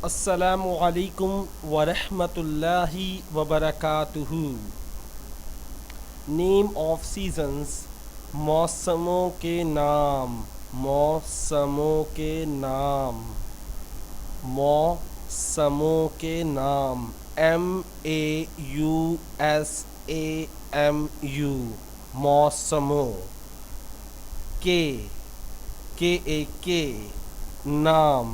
अस्सलामु अलैकुम व रहमतुल्लाहि व बरकातुहू। नेम ऑफ सीजन्स, मौसमों के नाम, मौसमों के नाम, मौसमों के नाम, MAUSAMU, मौसमों के नाम,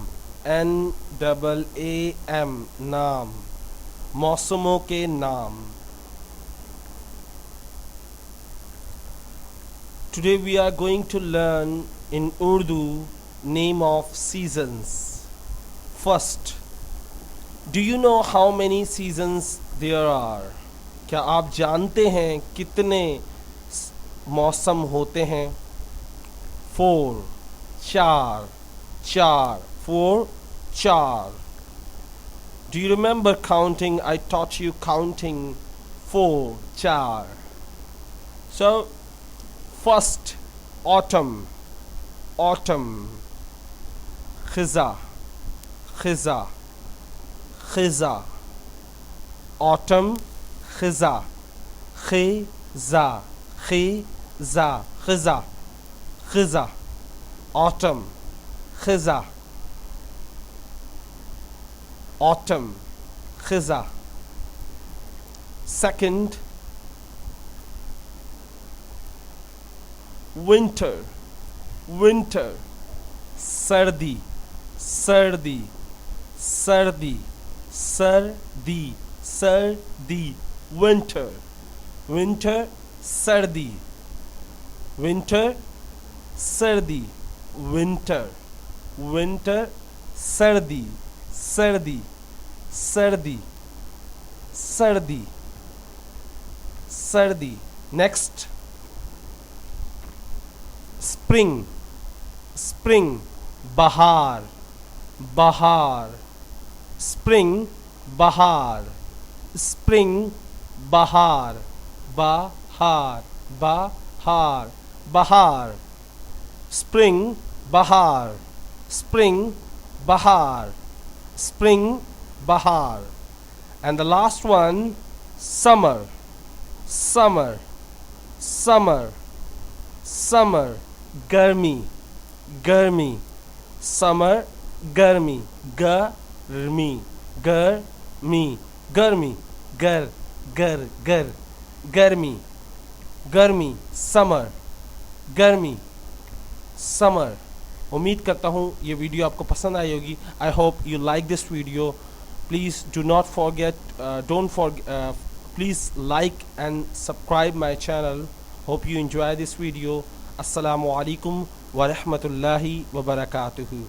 NAAM, नाम, मौसमों के नाम। Today we are going to learn in Urdu name of seasons. First, do you know how many seasons there are? क्या आप जानते हैं कितने मौसम होते हैं? 4, चार, 4. Do you remember counting? I taught you counting 4, 4. So first, autumn, khiza, autumn, khiza, autumn, khiza. Second, winter, सर्दी, winter, सर्दी, सर्दी. Next, spring, बहार, spring, बहार, spring, बहार, spring, बहार. And the last one, summer, गर्मी, summer, गर्मी, summer, उम्मीद करता हूँ ये वीडियो आपको पसंद आई होगी. I hope you like this video. Please do not forget, please like and subscribe my channel. Hope you enjoy this video. Assalamu alaikum wa rahmatullahi wa barakatuhu.